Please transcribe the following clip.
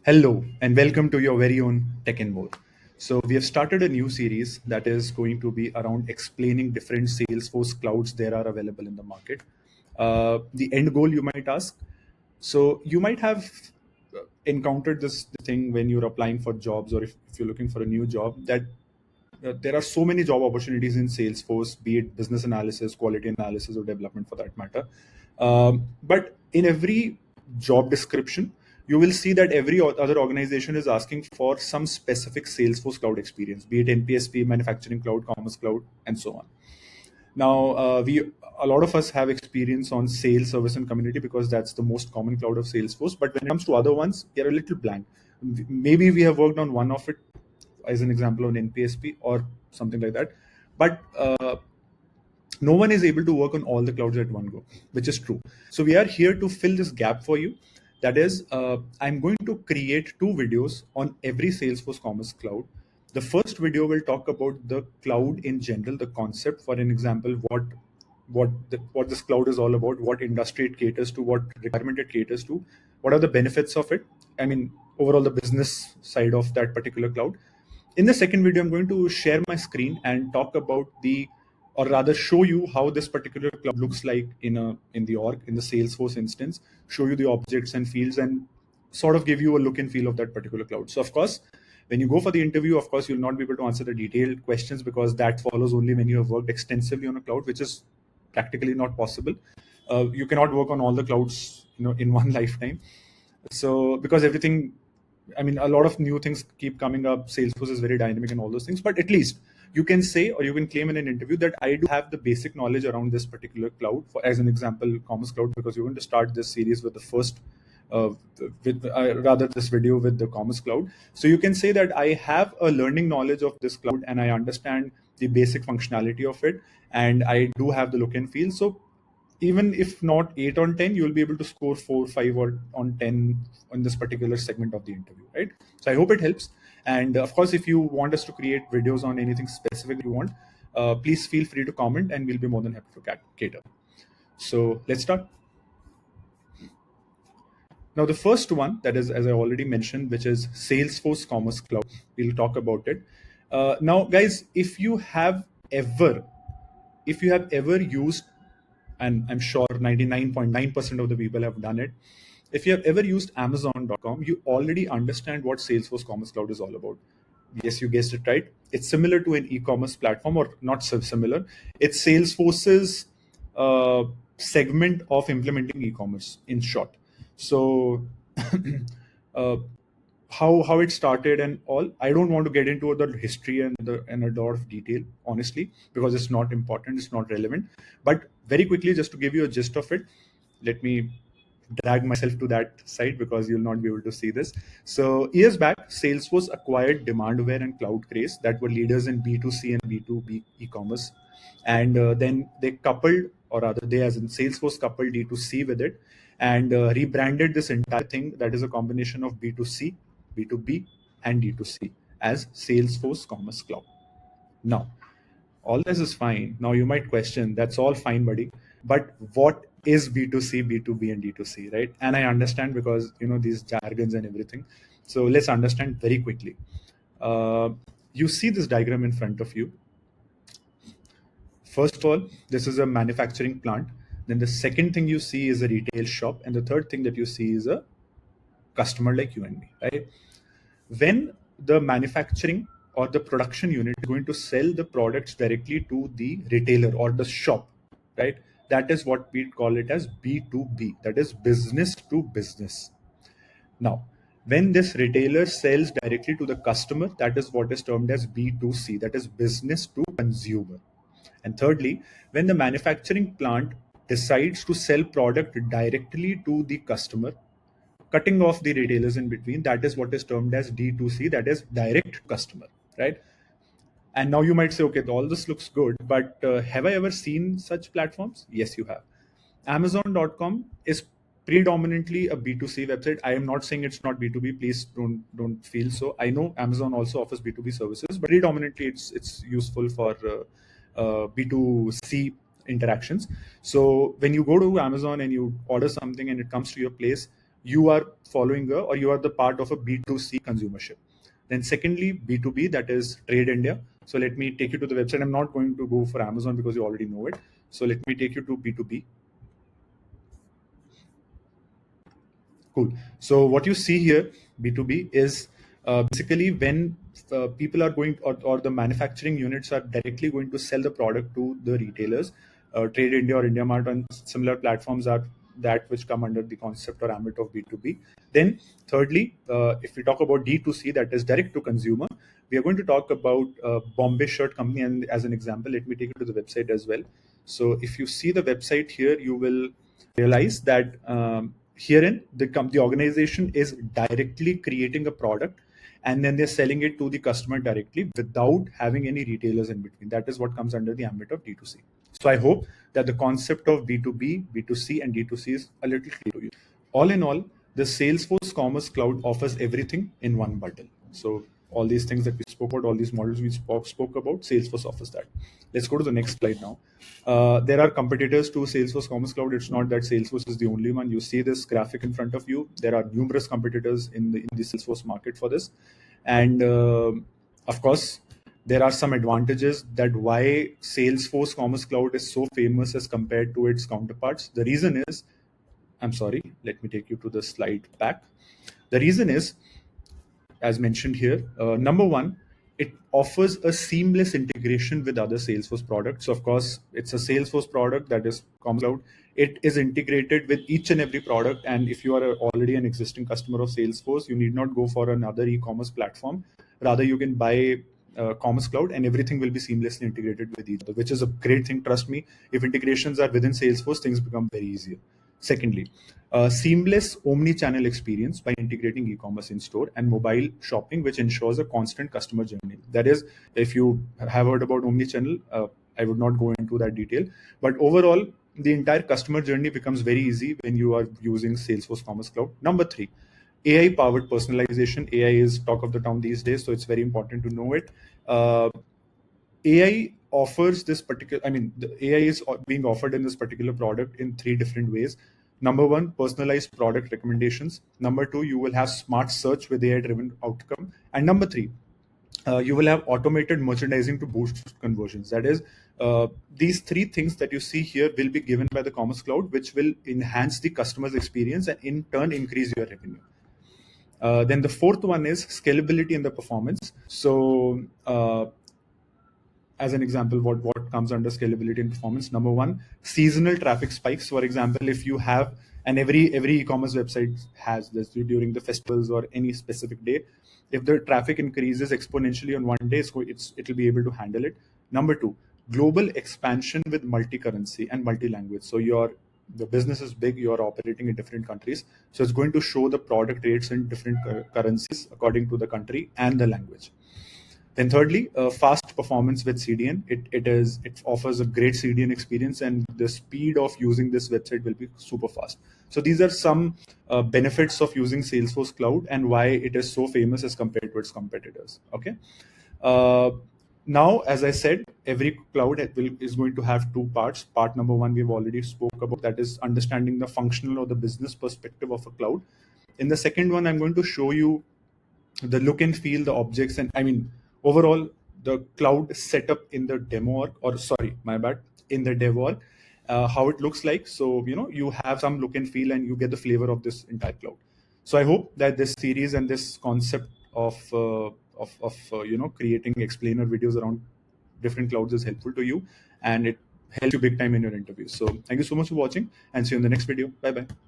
Hello, and welcome to your very own Tech and More. So, we have started a new series that is going to be around explaining different Salesforce clouds there are available in the market. The end goal, you might ask. So, you might have encountered this thing when you're applying for jobs, or if you're looking for a new job, that there are so many job opportunities in Salesforce, be it business analysis, quality analysis, or development for that matter. But in every job description, you will see that every other organization is asking for some specific Salesforce cloud experience, be it NPSP, manufacturing cloud, commerce cloud, and so on. Now, we a lot of us have experience on sales, service, and community because that's the most common cloud of Salesforce. But when it comes to other ones, they're a little blank. Maybe we have worked on one of it, as an example, on NPSP or something like that. But no one is able to work on all the clouds at one go, which is true. So we are here to fill this gap for you. That is, I'm going to create two videos on every Salesforce Commerce Cloud. The first video will talk about the cloud in general, the concept. For an example, what this cloud is all about, what industry it caters to, what requirement it caters to, what are the benefits of it. I mean, overall the business side of that particular cloud. In the second video, I'm going to share my screen and talk about or rather show you how this particular cloud looks like in the org, in the Salesforce instance, show you the objects and fields, and sort of give you a look and feel of that particular cloud. So of course, when you go for the interview, of course, you'll not be able to answer the detailed questions because that follows only when you have worked extensively on a cloud, which is practically not possible. You cannot work on all the clouds, in one lifetime. So because everything, I mean, a lot of new things keep coming up. Salesforce is very dynamic and all those things. But at least you can say, or you can claim in an interview, that I do have the basic knowledge around this particular cloud. For as an example, Commerce Cloud, because you're going to start this series with the first, rather this video with the Commerce Cloud. So you can say that I have a learning knowledge of this cloud and I understand the basic functionality of it, and I do have the look and feel. So even if not 8 on 10, you'll be able to score 4, 5, or on 10 on this particular segment of the interview, right? So I hope it helps. And of course, if you want us to create videos on anything specific you want, please feel free to comment and we'll be more than happy to cater. So let's start. Now, the first one, that is, as I already mentioned, which is Salesforce Commerce Cloud. We'll talk about it. Now, guys, if you have ever used, and I'm sure 99.9% of the people have done it. If you have ever used Amazon.com, you already understand what Salesforce Commerce Cloud is all about. Yes, you guessed it right. It's similar to an e-commerce platform, or not so similar. It's Salesforce's segment of implementing e-commerce, in short. So, uh, how it started and all, I don't want to get into the history and a lot of detail, honestly, because it's not important, it's not relevant. But very quickly, just to give you a gist of it, let me drag myself to that side because you'll not be able to see this. So years back, Salesforce acquired Demandware and CloudCraze that were leaders in B2C and B2B e-commerce. And then they coupled, or rather they as in Salesforce coupled D2C with it, and rebranded this entire thing that is a combination of B2C, B2B, and D2C as Salesforce Commerce Cloud. Now, all this is fine. Now you might question, that's all fine, buddy. But what is B2C, B2B, and D2C, right? And I understand because, these jargons and everything. So let's understand very quickly. You see this diagram in front of you. First of all, this is a manufacturing plant. Then the second thing you see is a retail shop. And the third thing that you see is a customer like you and me, right? When the manufacturing or the production unit is going to sell the products directly to the retailer or the shop, right? That is what we call it as B2B, that is business to business. Now, when this retailer sells directly to the customer, that is what is termed as B2C, that is business to consumer. And thirdly, when the manufacturing plant decides to sell product directly to the customer, cutting off the retailers in between, that is what is termed as D2C, that is direct customer, right? And now you might say, okay, all this looks good, but have I ever seen such platforms? Yes, you have. Amazon.com is predominantly a B2C website. I am not saying it's not B2B. Please don't feel so. I know Amazon also offers B2B services, but predominantly it's useful for B2C interactions. So when you go to Amazon and you order something and it comes to your place, you are following or you are the part of a B2C consumership. Then secondly, B2B, that is Trade India. So let me take you to the website. I'm not going to go for Amazon because you already know it. So let me take you to B2B. Cool. So what you see here, B2B, is basically when people are going, or the manufacturing units are directly going to sell the product to the retailers. Trade India or India Mart and similar platforms are that which come under the concept or ambit of B2B. Then thirdly, if we talk about D2C, that is direct to consumer, we are going to talk about Bombay Shirt Company. And as an example, let me take you to the website as well. So if you see the website here, you will realize that herein the organization is directly creating a product, and then they're selling it to the customer directly without having any retailers in between. That is what comes under the ambit of D2C. So I hope that the concept of B2B, B2C, and D2C is a little clear to you. All in all, the Salesforce Commerce Cloud offers everything in one bundle. So all these things that we spoke about, all these models we spoke about, Salesforce offers that. Let's go to the next slide now. There are competitors to Salesforce Commerce Cloud. It's not that Salesforce is the only one. You see this graphic in front of you. There are numerous competitors in the Salesforce market for this. And of course, there are some advantages that why Salesforce Commerce Cloud is so famous as compared to its counterparts. The reason is, I'm sorry, let me take you to the slide back. The reason is, as mentioned here, number one, it offers a seamless integration with other Salesforce products. So of course, it's a Salesforce product, that is Commerce Cloud. It is integrated with each and every product. And if you are already an existing customer of Salesforce, you need not go for another e-commerce platform. Rather, you can buy Commerce Cloud and everything will be seamlessly integrated with each other, which is a great thing. Trust me, if integrations are within Salesforce, things become very easier. Secondly, seamless omni-channel experience by integrating e-commerce in store and mobile shopping, which ensures a constant customer journey. That is, if you have heard about omni-channel, I would not go into that detail. But overall, the entire customer journey becomes very easy when you are using Salesforce Commerce Cloud. Number three, AI-powered personalization. AI is talk of the town these days, so it's very important to know it. AI offers this particular, I mean, the AI is being offered in this particular product in three different ways. Number one, personalized product recommendations. Number two, you will have smart search with AI-driven outcome. And number three, you will have automated merchandising to boost conversions. That is, these three things that you see here will be given by the Commerce Cloud, which will enhance the customer's experience and in turn increase your revenue. Then the fourth one is scalability and the performance. So as an example, what comes under scalability and performance? Number one, seasonal traffic spikes. For example, if you have, and every e-commerce website has this during the festivals or any specific day, if the traffic increases exponentially on one day, it'll be able to handle it. Number two, global expansion with multi-currency and multi-language. So the business is big, you're operating in different countries, so it's going to show the product rates in different currencies according to the country and the language. Then thirdly, fast performance with CDN. It offers a great CDN experience, and the speed of using this website will be super fast. So these are some benefits of using Salesforce Cloud and why it is so famous as compared to its competitors. Okay. Now, as I said, every cloud is going to have two parts. Part number one, we've already spoke about, that is understanding the functional or the business perspective of a cloud. In the second one, I'm going to show you the look and feel, the objects, and I mean, overall, the cloud setup in the demo org, or sorry, my bad, in the dev org, how it looks like. So, you have some look and feel and you get the flavor of this entire cloud. So I hope that this series and this concept of creating explainer videos around different clouds is helpful to you, and it helps you big time in your interviews. So thank you so much for watching, and see you in the next video. Bye bye.